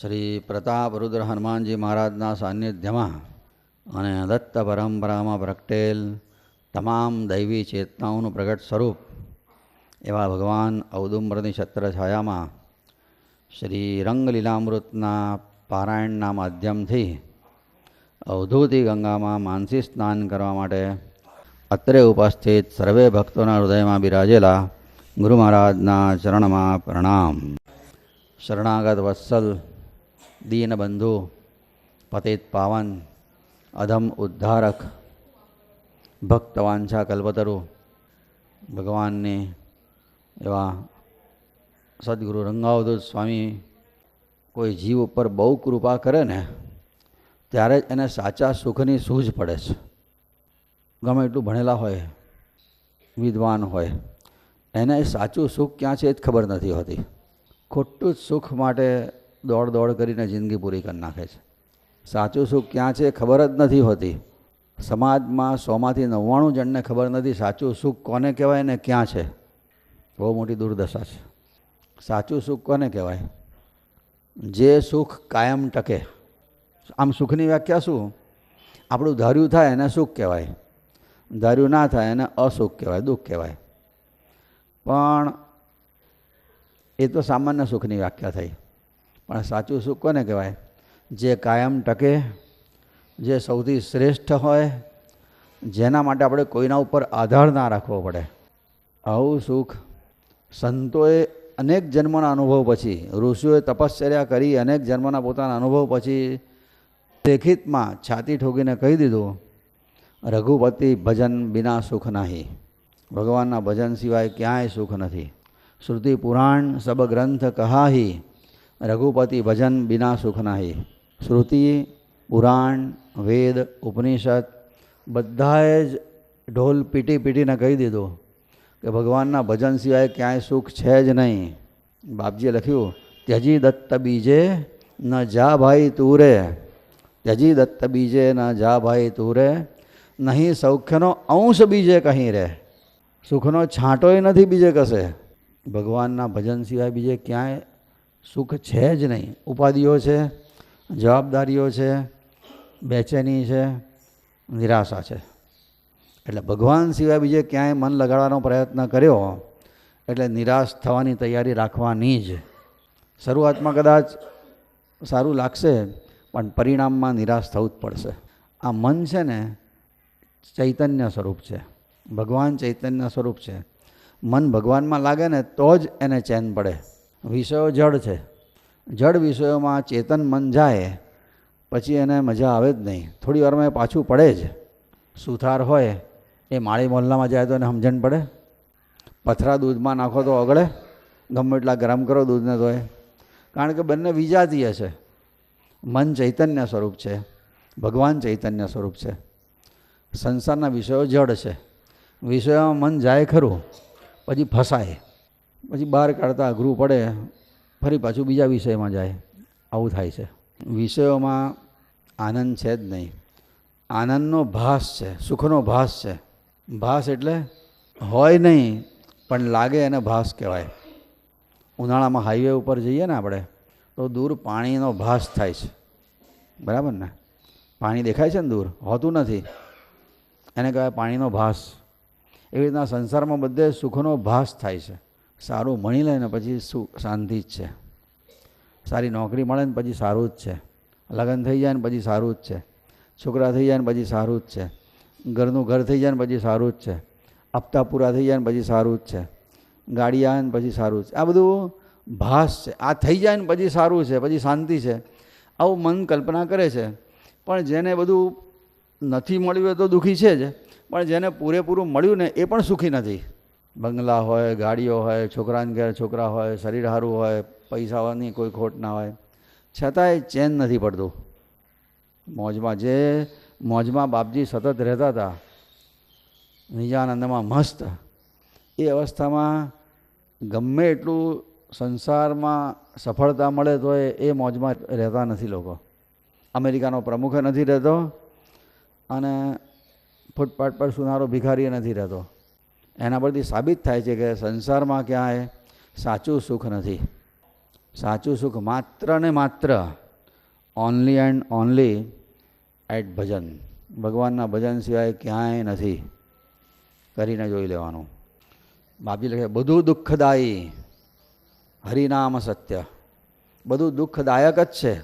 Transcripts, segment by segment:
શ્રી પ્રતાપ રુદ્ર હનુમાનજી મહારાજના સાનિધ્યમાં અને દત્ત પરંપરામાં પ્રગટેલ તમામ દૈવી ચેતનાઓનું પ્રગટ સ્વરૂપ એવા ભગવાન ઔદુંબરની છત્રછાયામાં શ્રી રંગલીલામૃતના પારાયણના માધ્યમથી અવધૂતી ગંગામાં માનસી સ્નાન કરવા માટે અત્રે ઉપસ્થિત સર્વે ભક્તોના હૃદયમાં બિરાજેલા ગુરુ મહારાજના ચરણમાં પ્રણામ. શરણાગત વત્સલ, દીનબંધુ, પતિત પાવન, અધમ ઉદ્ધારક, ભક્તવાંછા કલ્પતરુ ભગવાનની એવા સદગુરુ રંગાવધૂત સ્વામી કોઈ જીવ ઉપર બહુ કૃપા કરે ને ત્યારે જ એને સાચા સુખની સૂઝ પડે છે. ગમે એટલું ભણેલા હોય, વિદ્વાન હોય, એને સાચું સુખ ક્યાં છે એ જ ખબર નથી હોતી. ખોટું જ સુખ માટે દોડ કરીને જિંદગી પૂરી કરી નાખે છે. સાચું સુખ ક્યાં છે એ ખબર જ નથી હોતી. સમાજમાં 100માંથી 99 જણને ખબર નથી સાચું સુખ કોને કહેવાય ને ક્યાં છે. બહુ મોટી દુર્દશા છે. સાચું સુખ કોને કહેવાય? જે સુખ કાયમ ટકે. આમ સુખની વ્યાખ્યા શું? આપણું ધાર્યું થાય એને સુખ કહેવાય, ધાર્યું ના થાય એને અસુખ કહેવાય, દુઃખ કહેવાય. પણ એ તો સામાન્ય સુખની વ્યાખ્યા થઈ. પણ સાચું સુખ કોને કહેવાય? જે કાયમ ટકે, જે સૌથી શ્રેષ્ઠ હોય, જેના માટે આપણે કોઈના ઉપર આધાર ના રાખવો પડે. આવું સુખ સંતોએ અનેક જન્મના અનુભવ પછી, ઋષિઓએ તપશ્ચર્યા કરી અનેક જન્મના પોતાના અનુભવ પછી લેખિતમાં છાતી ઠોકીને કહી દીધું, રઘુપતિ ભજન બિના સુખ નહીં. ભગવાનના ભજન સિવાય ક્યાંય સુખ નથી. શ્રુતિ પુરાણ સબ ગ્રંથ કહાહી, રઘુપતિ ભજન બિના સુખ નહીં. શ્રુતિ, પુરાણ, વેદ, ઉપનિષદ બધાએ જ ઢોલ પીટીને કહી દીધું કે ભગવાનના ભજન સિવાય ક્યાંય સુખ છે જ નહીં. બાપજીએ લખ્યું, ત્યજી દત્ત બીજે ન જા ભાઈ તું રે, ત્યજી દત્ત બીજે ન જા ભાઈ તું રે, નહીં સૌખ્યનો અંશ બીજે કહી રે. સુખનો છાંટોય નથી બીજે કશે. ભગવાનના ભજન સિવાય બીજે ક્યાંય સુખ છે જ નહીં. ઉપાધિઓ છે, જવાબદારીઓ છે, બેચેની છે, નિરાશા છે. એટલે ભગવાન સિવાય બીજે ક્યાંય મન લગાડવાનો પ્રયત્ન કર્યો એટલે નિરાશ થવાની તૈયારી રાખવાની જ. શરૂઆતમાં કદાચ સારું લાગશે પણ પરિણામમાં નિરાશ થવું જ પડશે. આ મન છે ને ચૈતન્ય સ્વરૂપ છે. ભગવાન ચૈતન્ય સ્વરૂપ છે. મન ભગવાનમાં લાગે ને તો જ એને ચેન પડે. વિષયો જડ છે. જડ વિષયોમાં ચેતન મન જાય પછી એને મજા આવે જ નહીં. થોડી વારમાં એ પાછું પડે જ. સુથાર હોય એ માળી મોહલ્લામાં જાય તો એને સમજણ પડે? પથરા દૂધમાં નાખો તો ઓગળે? ગમે એટલા ગરમ કરો દૂધને તો કારણ કે બંને વિજાતીય છે. મન ચૈતન્ય સ્વરૂપ છે, ભગવાન ચૈતન્ય સ્વરૂપ છે. સંસારના વિષયો જડ છે. વિષયોમાં મન જાય ખરું, પછી ફસાય, પછી બહાર કાઢતા અઘરું પડે, ફરી પાછું બીજા વિષયમાં જાય. આવું થાય છે. વિષયોમાં આનંદ છે જ નહીં. આનંદનો ભાસ છે, સુખનો ભાસ છે. ભાસ એટલે હોય નહીં પણ લાગે એને ભાસ કહેવાય. ઉનાળામાં હાઈવે ઉપર જઈએ ને આપણે તો દૂર પાણીનો ભાસ થાય છે. બરાબર ને? પાણી દેખાય છે ને દૂર, હોતું નથી. એને કહેવાય પાણીનો ભાસ. એવી રીતના સંસારમાં બધે સુખનો ભાસ થાય છે. સારું મળી લે ને પછી શાંતિ જ છે. સારી નોકરી મળે ને પછી સારું જ છે. લગ્ન થઈ જાય ને પછી સારું જ છે. છોકરા થઈ જાય ને પછી સારું જ છે. ઘરનું ઘર થઈ જાય ને પછી સારું જ છે. હપ્તા પૂરા થઈ જાય ને પછી સારું જ છે. ગાડી આવે ને પછી સારું છે. આ બધું ભાસ છે. આ થઈ જાય ને પછી સારું છે, પછી શાંતિ છે. આવું મન કલ્પના કરે છે. પણ જેને બધું નથી મળ્યું એ તો દુઃખી છે જ, પણ જેને પૂરેપૂરું મળ્યું ને એ પણ સુખી નથી. બંગલા હોય, ગાડીઓ હોય, છોકરાને ઘેર છોકરા હોય, શરીર સારું હોય, પૈસાની કોઈ ખોટ ના હોય, છતાંય ચેન નથી પડતું. મોજમાં જે મોજમાં બાપજી સતત રહેતા હતા, નિજાનંદમાં મસ્ત, એ અવસ્થામાં ગમે એટલું સંસારમાં સફળતા મળે તો એ મોજમાં રહેતા નથી લોકો. અમેરિકાનો પ્રમુખ નથી રહેતો અને ફૂટપાથ પર સુનારો ભિખારી નથી રહેતો. એના પરથી સાબિત થાય છે કે સંસારમાં ક્યાંય સાચું સુખ નથી. સાચું સુખ માત્ર ને માત્ર ઓનલી એન્ડ ઓનલી એટ ભજન. ભગવાનના ભજન સિવાય ક્યાંય નથી. કરીને જોઈ લેવાનું. બાપજી લખે બધું દુઃખદાયી હરિનામ સત્ય. બધું દુઃખદાયક જ છે.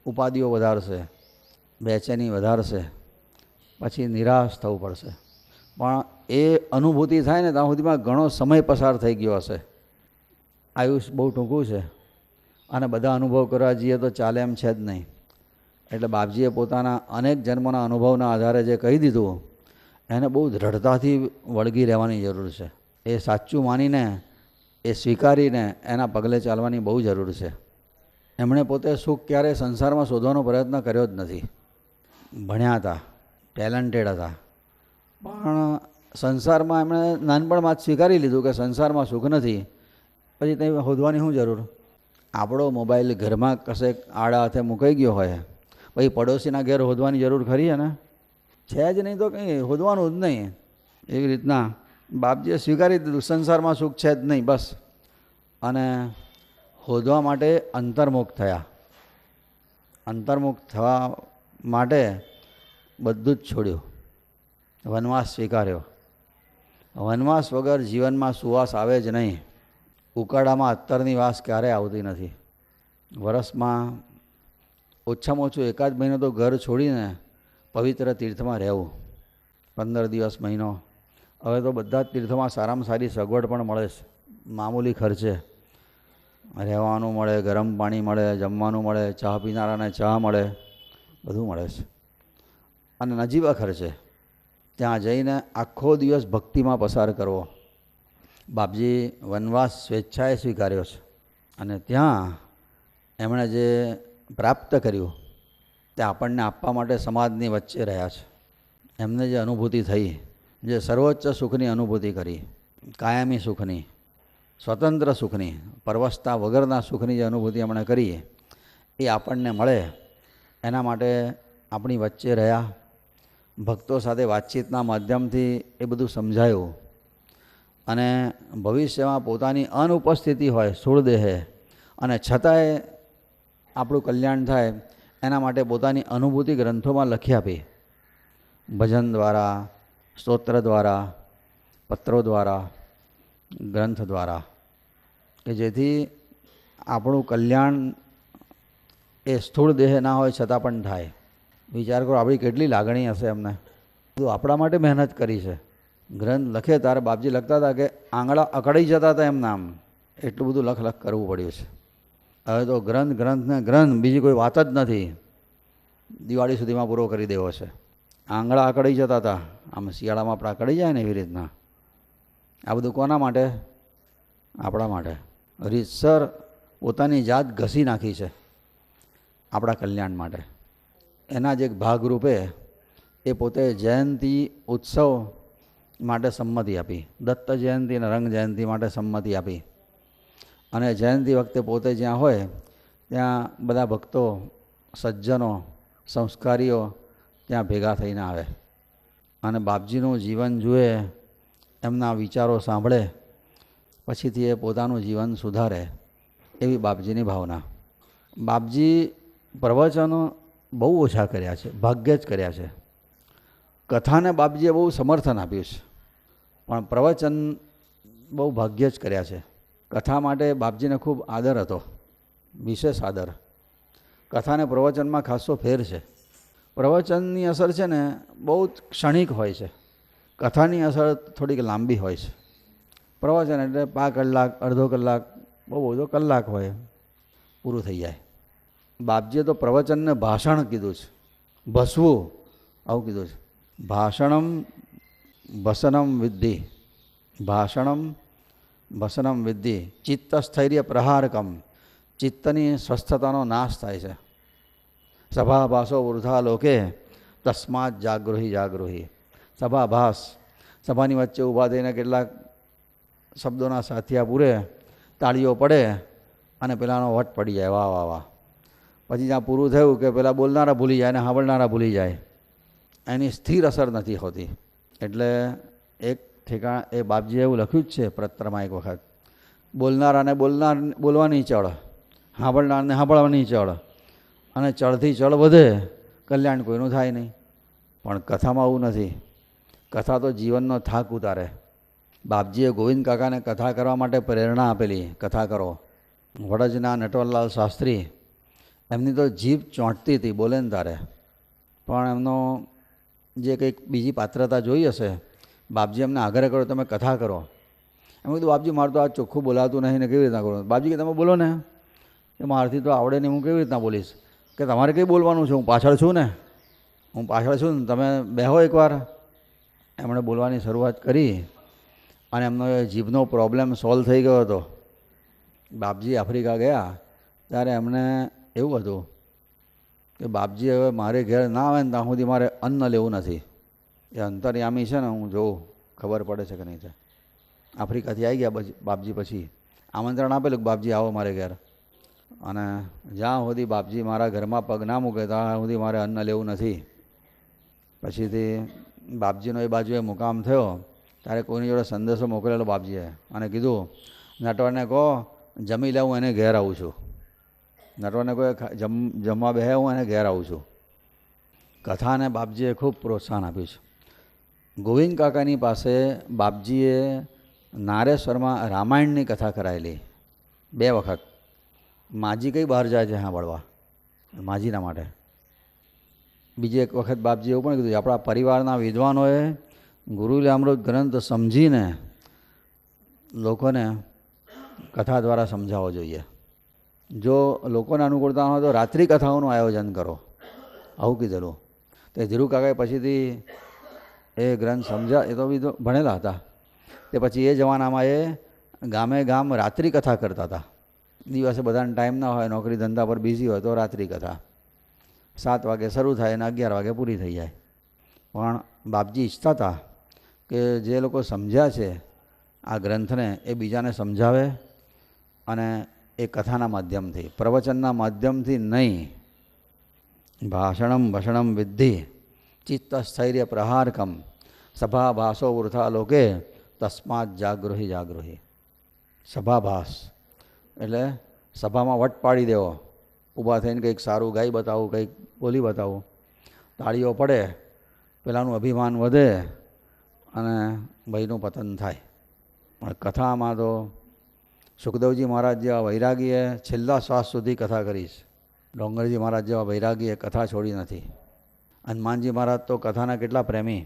ઉપાધિઓ વધારશે, બેચેની વધારશે, પછી નિરાશ થવું પડશે. પણ એ અનુભૂતિ થાય ને ત્યાં સુધીમાં ઘણો સમય પસાર થઈ ગયો હશે. આયુષ બહુ ટૂંકું છે અને બધા અનુભવ કરવા જઈએ તો ચાલે એમ છે જ નહીં. એટલે બાપજીએ પોતાના અનેક જન્મોના અનુભવના આધારે જે કહી દીધું એને બહુ દ્રઢતાથી વળગી રહેવાની જરૂર છે. એ સાચું માનીને, એ સ્વીકારીને એના પગલે ચાલવાની બહુ જરૂર છે. એમણે પોતે સુખ ક્યારેય સંસારમાં શોધવાનો પ્રયત્ન કર્યો જ નથી. ભણ્યા હતા, ટેલેન્ટેડ હતા, પણ સંસારમાં એમણે નાનપણમાં જ સ્વીકારી લીધું કે સંસારમાં સુખ નથી. પછી તે શોધવાની શું જરૂર? આપણો મોબાઈલ ઘરમાં કશેક આડા હાથે મુકાઈ ગયો હોય, પછી પડોશીના ઘેર શોધવાની જરૂર ખરી ને? છે જ નહીં તો કંઈ શોધવાનું જ નહીં. એવી રીતના બાપજીએ સ્વીકારી દીધું સંસારમાં સુખ છે જ નહીં, બસ. અને શોધવા માટે અંતર્મુખ થયા. અંતર્મુખ થવા માટે બધું જ છોડ્યું, વનવાસ સ્વીકાર્યો. વનવાસ વગર જીવનમાં સુવાસ આવે જ નહીં. ઉકાળામાં અત્તરની વાસ ક્યારેય આવતી નથી. વરસમાં ઓછામાં ઓછું એકાદ મહિનો તો ઘર છોડીને પવિત્ર તીર્થમાં રહેવું. 15 દિવસ, મહિનો. હવે તો બધા જ તીર્થોમાં સારામાં સારી સગવડ પણ મળે છે. મામૂલી ખર્ચે રહેવાનું મળે, ગરમ પાણી મળે, જમવાનું મળે, ચા પીનારાને ચા મળે, બધું મળે છે. અને નજીવા ખર્ચે ત્યાં જઈને આખો દિવસ ભક્તિમાં પસાર કરવો. બાપજી વનવાસ સ્વેચ્છાએ સ્વીકાર્યો છે. અને ત્યાં એમણે જે પ્રાપ્ત કર્યું તે આપણને આપવા માટે સમાજની વચ્ચે રહ્યા છે. એમને જે અનુભૂતિ થઈ, જે સર્વોચ્ચ સુખની અનુભૂતિ કરી, કાયમી સુખની, સ્વતંત્ર સુખની, પરવસતા વગરના સુખની જે અનુભૂતિ એમણે કરી એ આપણને મળે એના માટે આપણી વચ્ચે રહ્યા. ભક્તો સાથે વાતચીતના માધ્યમથી એ બધું સમજાયું. અને ભવિષ્યમાં પોતાની અનુપસ્થિતિ હોય સ્થૂળદેહે અને છતાંય આપણું કલ્યાણ થાય એના માટે પોતાની અનુભૂતિ ગ્રંથોમાં લખી આપી. ભજન દ્વારા, સ્તોત્ર દ્વારા, પત્રો દ્વારા, ગ્રંથ દ્વારા, કે જેથી આપણું કલ્યાણ એ સ્થૂળ દેહે ના હોય છતાં પણ થાય. વિચાર કરો આપણી કેટલી લાગણી હશે એમને. બધું આપણા માટે મહેનત કરી છે. ગ્રંથ લખે ત્યારે બાપજી લખતા હતા કે આંગળા અકળાઈ જતા હતા એમ નામ. એટલું બધું લખ કરવું પડ્યું છે. હવે તો ગ્રંથ ને ગ્રંથ, બીજી કોઈ વાત જ નથી. દિવાળી સુધીમાં પૂરો કરી દેવો છે. આંગળા અકળાઈ જતા હતા. આમ શિયાળામાં આપણા અકળાઈ જાય ને એવી રીતના. આ બધું કોના માટે? આપણા માટે. રીતસર પોતાની જાત ઘસી નાખી છે આપણા કલ્યાણ માટે. એના જ એક ભાગરૂપે એ પોતે જયંતી ઉત્સવ માટે સંમતિ આપી. દત્ત જયંતિ અને રંગ જયંતિ માટે સંમતિ આપી. અને જયંતિ વખતે પોતે જ્યાં હોય ત્યાં બધા ભક્તો, સજ્જનો, સંસ્કારીઓ ત્યાં ભેગા થઈને આવે અને બાપજીનું જીવન જુએ, એમના વિચારો સાંભળે, પછીથી એ પોતાનું જીવન સુધારે, એવી બાપજીની ભાવના. બાપજી પ્રવચનો બહુ ઓછા કર્યા છે, ભાગ્યે જ કર્યા છે. કથાને બાપજીએ બહુ સમર્થન આપ્યું છે, પણ પ્રવચન બહુ ભાગ્યે જ કર્યા છે. કથા માટે બાપજીને ખૂબ આદર હતો, વિશેષ આદર. કથાને પ્રવચનમાં ખાસો ફેર છે. પ્રવચનની અસર છે ને બહુ ક્ષણિક હોય છે. કથાની અસર થોડીક લાંબી હોય છે. પ્રવચન એટલે 5 કલાક, અડધો કલાક, બહુ બધો કલાક હોય, પૂરું થઈ જાય. બાપજીએ તો પ્રવચનને ભાષણ કીધું છે, ભસવું આવું કીધું છે. ભાષણમ ભસનમ વિદ્ધિ, ભાષણમ ભસનમ વિદ્ધિ, ચિત્તસ્થૈર્ય પ્રહારકમ. ચિત્તની સ્વસ્થતાનો નાશ થાય છે. સભાભાસો વૃથા લોકે તસ્માત જાગૃહી જાગૃહી. સભાભાસ, સભાની વચ્ચે ઊભા થઈને કેટલાક શબ્દોના સાથિયા પૂરે, તાળીઓ પડે અને પેલાનો વટ પડી જાય, વાહ વાહ વાહ. પછી જ્યાં પૂરું થયું કે પેલા બોલનારા ભૂલી જાય અને સાંભળનારા ભૂલી જાય. એની સ્થિર અસર નથી હોતી. એટલે એક ઠેકાણ એ બાપજીએ એવું લખ્યું જ છે પત્રમાં એક વખત, બોલનારાને બોલવાની ચડ સાંભળનારને સાંભળવાની ચળ, અને ચળથી ચળ વધે, કલ્યાણ કોઈનું થાય નહીં. પણ કથામાં આવું નથી. કથા તો જીવનનો થાક ઉતારે. બાપજીએ ગોવિંદ કાકાને કથા કરવા માટે પ્રેરણા આપેલી, કથા કરો. વડજના નટવરલાલ શાસ્ત્રી, એમની તો જીભ ચોંટતી હતી બોલે ને તારે. પણ એમનો જે કંઈક બીજી પાત્રતા જોઈ હશે, બાપજી એમને આગ્રહ કરો તમે કથા કરો. એમ કીધું બાપજી મારે તો આ ચોખ્ખું બોલાતું નહીં ને કેવી રીતના કરું? બાપજી કે તમે બોલો ને. કે મારાથી તો આવડે નહીં, હું કેવી રીતના બોલીશ? કે તમારે કંઈ બોલવાનું છે, હું પાછળ છું ને, હું પાછળ છું ને, તમે બેહો એકવાર. એમણે બોલવાની શરૂઆત કરી અને એમનો એ જીભનો પ્રોબ્લેમ સોલ્વ થઈ ગયો હતો. બાપજી આફ્રિકા ગયા ત્યારે એમને એવું હતું કે બાપજી હવે મારે ઘેર ના આવે ને ત્યાં સુધી મારે અન્ન લેવું નથી. એ અંતર્યામી છે ને, હું જોઉં ખબર પડે છે કે નહીં. આફ્રિકાથી આવી ગયા બાપજી, પછી આમંત્રણ આપેલું કે બાપજી આવો મારે ઘેર, અને જ્યાં સુધી બાપજી મારા ઘરમાં પગ ના મૂકે ત્યાં સુધી મારે અન્ન લેવું નથી. પછીથી બાપજીનો એ બાજુએ મુકામ થયો ત્યારે કોઈની જોડે સંદેશો મોકલેલો બાપજીએ અને કીધું નટવરને કહો જમી લે, હું એને ઘેર આવું છું. નટવરને કહો જમવા બેહે, હું એને ઘેર આવું છું. કથાને બાપજીએ ખૂબ પ્રોત્સાહન આપ્યું છે. ગોવિંદ કાકાની પાસે બાપજીએ નારેશ્વરમાં રામાયણની કથા કરાયેલી 2 વખત. માજી કઈ બહાર જાય છે સાંભળવા, માજીના માટે. બીજી એક વખત બાપજી એવું પણ કીધું આપણા પરિવારના વિદ્વાનોએ ગુરુલીલામૃત ગ્રંથ સમજીને લોકોને કથા દ્વારા સમજાવવો જોઈએ. જો લોકોને અનુકૂળતા હોય તો રાત્રિ કથાઓનું આયોજન કરો, આવું કીધેલું. તે ધીરુ કાકાએ પછીથી એ ગ્રંથ સમજ્યા, એ તો ભણેલા હતા. તે પછી એ જમાનામાં એ ગામે ગામ રાત્રિ કથા કરતા હતા. દિવસે બધાને ટાઈમ ના હોય, નોકરી ધંધા પર બિઝી હોય તો રાત્રિ કથા 7 વાગે શરૂ થાય અને 11 વાગે પૂરી થઈ જાય. પણ બાપજી ઈચ્છતા હતા કે જે લોકો સમજ્યા છે આ ગ્રંથને એ બીજાને સમજાવે, અને એ કથાના માધ્યમથી, પ્રવચનના માધ્યમથી નહીં. ભાષણમ ભષણમ વિદ્ધિ ચિત્તસ્થૈર્ય પ્રહારકમ સભાભાસો વૃથા લોકે તસ્માત જાગૃહી જાગૃહી. સભાભાસ એટલે સભામાં વટ પાડી દેવો, ઊભા થઈને કંઈક સારું ગાઈ બતાવું, કંઈક બોલી બતાવું, તાળીઓ પડે, પેલાનું અભિમાન વધે અને ભાઈનું પતન થાય. પણ કથામાં તો સુખદેવજી મહારાજ જેવા વૈરાગીએ છેલ્લા શ્વાસ સુધી કથા કરી છે. ડોંગરજી મહારાજ જેવા વૈરાગીએ કથા છોડી નથી. હનુમાનજી મહારાજ તો કથાના કેટલા પ્રેમી.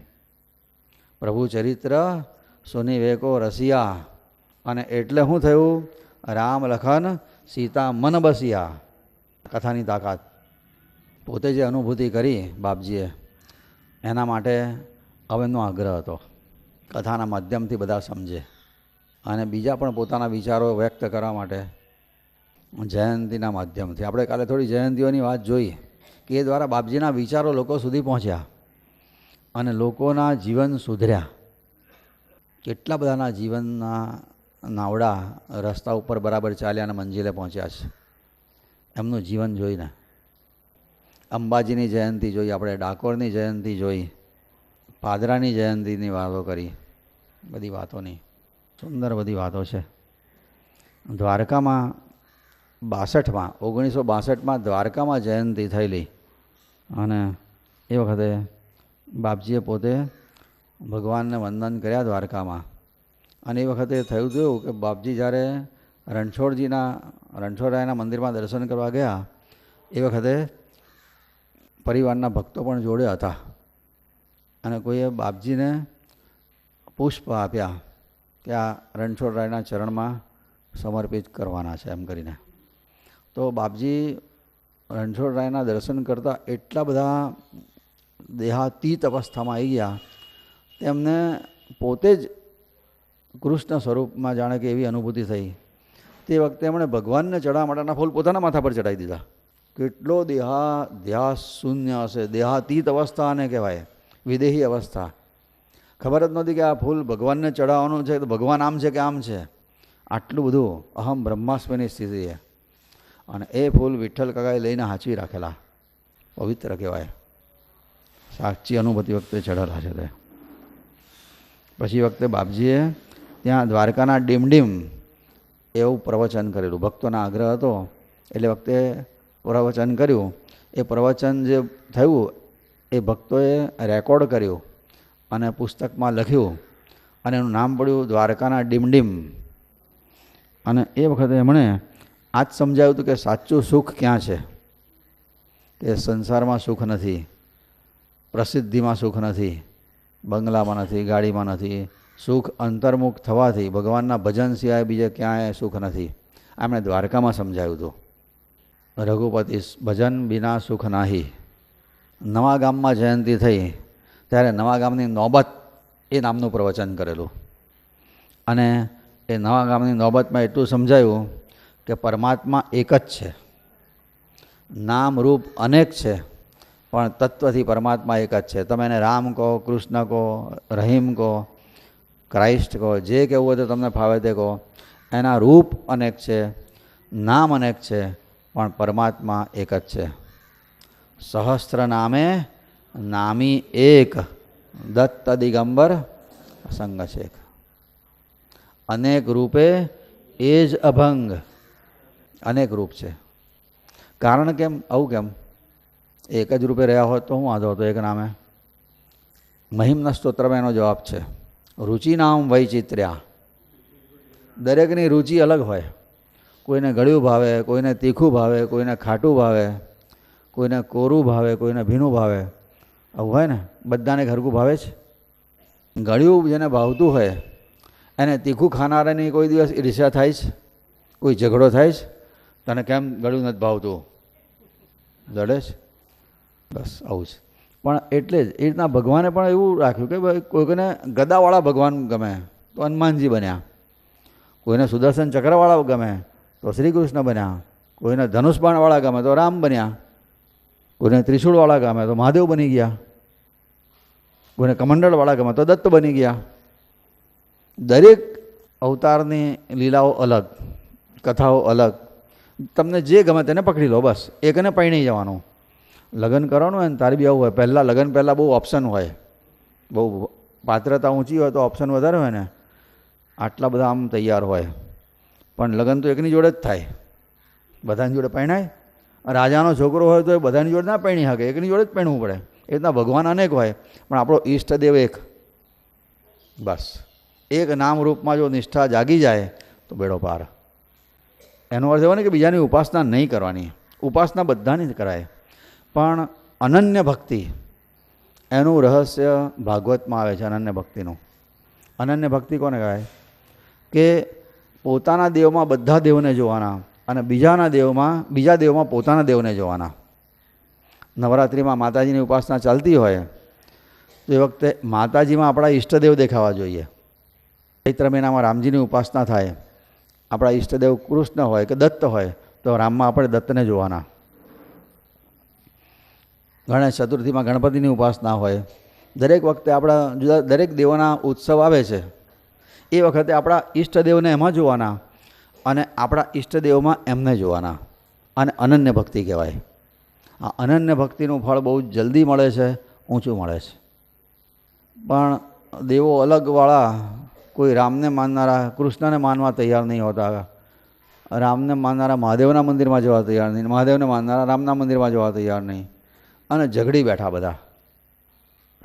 પ્રભુ ચરિત્ર સુની વેકો રસિયા, અને એટલે શું થયું? રામ લખન સીતા મન બસિયા. કથાની તાકાત પોતે જે અનુભૂતિ કરી બાપજીએ, એના માટે હવે એમનો આગ્રહ હતો કથાના માધ્યમથી બધા સમજે અને બીજા પણ પોતાના વિચારો વ્યક્ત કરવા માટે જયંતીના માધ્યમથી. આપણે કાલે થોડી જયંતીઓની વાત જોઈ કે એ દ્વારા બાપજીના વિચારો લોકો સુધી પહોંચ્યા અને લોકોના જીવન સુધર્યા. કેટલા બધાના જીવનના નાવડા રસ્તા ઉપર બરાબર ચાલ્યા અને મંજિલે પહોંચ્યા છે એમનું જીવન જોઈને. અંબાજીની જયંતી જોઈ, આપણે ડાકોરની જયંતી જોઈ, પાદરાની જયંતીની વાતો કરી, બધી વાતોની સુંદર બધી વાતો છે. દ્વારકામાં 1962માં દ્વારકામાં જયંતી થયેલી અને એ વખતે બાપજીએ પોતે ભગવાનને વંદન કર્યા દ્વારકામાં. અને એ વખતે થયું હતું કે બાપજી જ્યારે રણછોડરાયના મંદિરમાં દર્શન કરવા ગયા એ વખતે પરિવારના ભક્તો પણ જોડે હતા અને કોઈએ બાપજીને પુષ્પ આપ્યા કે આ રણછોડરાયના ચરણમાં સમર્પિત કરવાના છે એમ કરીને. તો બાપજી રણછોડરાયના દર્શન કરતાં એટલા બધા દેહાતીત અવસ્થામાં આવી ગયા, તેમને પોતે જ કૃષ્ણ સ્વરૂપમાં જાણે કે એવી અનુભૂતિ થઈ. તે વખતે એમણે ભગવાનને ચડાવવા માટેના ફૂલ પોતાના માથા પર ચડાવી દીધા. કેટલો ધ્યાસ શૂન્ય હશે. દેહાતીત અવસ્થા અને કહેવાય, વિદેહી અવસ્થા. ખબર જ નહોતી કે આ ફૂલ ભગવાનને ચડાવવાનું છે તો ભગવાન આમ છે કે આમ છે. આટલું બધું અહમ બ્રહ્માસ્મની સ્થિતિ છે. અને એ ફૂલ વિઠ્ઠલ કાકાએ લઈને હાંચવી રાખેલા, પવિત્ર કહેવાય. સાચી અનુભૂતિ વખતે ચઢેલા છે તે. પછી વખતે બાપજીએ ત્યાં દ્વારકાના ડીમડીમ એવું પ્રવચન કરેલું. ભક્તોના આગ્રહ હતો એટલે વખતે પ્રવચન કર્યું. એ પ્રવચન જે થયું એ ભક્તોએ રેકોર્ડ કર્યું અને પુસ્તકમાં લખ્યું અને એનું નામ પડ્યું દ્વારકાના ડીમડીમ. અને એ વખતે એમણે આ જ સમજાવ્યું હતું કે સાચું સુખ ક્યાં છે, કે સંસારમાં સુખ નથી, પ્રસિદ્ધિમાં સુખ નથી, બંગલામાં નથી, ગાડીમાં નથી. સુખ અંતર્મુખ થવાથી ભગવાનના ભજન સિવાય બીજે ક્યાંય સુખ નથી. આ એમણે દ્વારકામાં સમજાવ્યું હતું. રઘુપતિ ભજન બિના સુખ નાહી. નવા ગામમાં જયંતિ થઈ ત્યારે નવા ગામની નોબત એ નામનું પ્રવચન કરેલું. અને એ નવા ગામની નોબતમાં એટલું સમજાયું કે પરમાત્મા એક જ છે, નામ રૂપ અનેક છે, પણ તત્વથી પરમાત્મા એક જ છે. તમે એને રામ કહો, કૃષ્ણ કહો, રહીમ કહો, ક્રાઇસ્ટ કહો, જે કહેવું હોય તો તમને ફાવે તે કહો. એના રૂપ અનેક છે, નામ અનેક છે, પણ પરમાત્મા એક જ છે. સહસ્ત્ર નામે નામી એક, દત્ત દિગંબર સંગ છેક. અનેક રૂપે એ જ અભંગ. અનેક રૂપ છે. કારણ કેમ? આવું કેમ? એક જ રૂપે રહ્યા હોત તો શું વાંધો હતો એક નામે? મહિમના સ્તોત્રમાં એનો જવાબ છે. રુચિ નામ વૈચિત્ર્યા. દરેકની રુચિ અલગ હોય. કોઈને ગળ્યું ભાવે, કોઈને તીખું ભાવે, કોઈને ખાટું ભાવે, કોઈને કોરું ભાવે, કોઈને ભીનું ભાવે. આવું હોય ને, બધાને ઘરકું ભાવે છે. ગળ્યું જેને ભાવતું હોય એને તીખું ખાનારાની કોઈ દિવસ ઈર્ષ્યા થાય છે? કોઈ ઝઘડો થાય છે? તને કેમ ગળ્યું નથી ભાવતું? લડે છે? બસ આવું છે. પણ એટલે જ એ રીતના ભગવાને પણ એવું રાખ્યું કે ભાઈ કોઈને ગદાવાળા ભગવાન ગમે તો હનુમાનજી બન્યા, કોઈને સુદર્શન ચક્રવાળા ગમે તો શ્રી કૃષ્ણ બન્યા, કોઈને ધનુષબાણવાળા ગમે તો રામ બન્યા, કોઈને ત્રિશૂળવાળા ગમે તો મહાદેવ બની ગયા, કોઈને કમંડળવાળા ગમે તો દત્ત બની ગયા. દરેક અવતારની લીલાઓ અલગ, કથાઓ અલગ. તમને જે ગમે તેને પકડી લો, બસ એકને પરણી જવાનું. લગ્ન કરવાનું હોય ને તારે બી આવું હોય. પહેલાં લગ્ન પહેલાં બહુ ઓપ્શન હોય, બહુ પાત્રતા ઊંચી હોય તો ઓપ્શન વધારે હોય ને, આટલા બધા આમ તૈયાર હોય. પણ લગ્ન તો એકની જોડે જ થાય, બધાની જોડે પરણાય. રાજાનો છોકરો હોય તો એ બધાની જોડે ના પરણી શકે, એકની જોડે જ પરણવું પડે. એ રીતના ભગવાન અનેક હોય પણ આપણો ઈષ્ટદેવ એક. બસ એક નામ રૂપમાં જો નિષ્ઠા જાગી જાય તો બેડો પાર. એનો અર્થ એવો નહીં કે બીજાની ઉપાસના નહીં કરવાની. ઉપાસના બધાની જ કરાય, પણ અનન્ય ભક્તિ એનું રહસ્ય ભાગવતમાં આવે છે. અનન્ય ભક્તિનું. અનન્ય ભક્તિ કોને કહેવાય? કે પોતાના દેવમાં બધા દેવને જોવાના અને બીજા દેવમાં પોતાના દેવને જોવાના. નવરાત્રિમાં માતાજીની ઉપાસના ચાલતી હોય તો એ વખતે માતાજીમાં આપણા ઈષ્ટદેવ દેખાવા જોઈએ. ચૈત્ર મહિનામાં રામજીની ઉપાસના થાય, આપણા ઈષ્ટદેવ કૃષ્ણ હોય કે દત્ત હોય તો રામમાં આપણે દત્તને જોવાના. ગણેશ ચતુર્થીમાં ગણપતિની ઉપાસના હોય. દરેક વખતે આપણા દરેક દેવોના ઉત્સવ આવે છે એ વખતે આપણા ઈષ્ટદેવને એમાં જોવાના અને આપણા ઈષ્ટદેવમાં એમને જોવાના. અને અનન્ય ભક્તિ કહેવાય. આ અનન્ય ભક્તિનું ફળ બહુ જલ્દી મળે છે, ઊંચું મળે છે. પણ દેવો અલગવાળા, કોઈ રામને માનનારા કૃષ્ણને માનવા તૈયાર નહીં હોતા, રામને માનનારા મહાદેવના મંદિરમાં જવા તૈયાર નહીં, મહાદેવને માનનારા રામના મંદિરમાં જવા તૈયાર નહીં, અને ઝઘડી બેઠા બધા.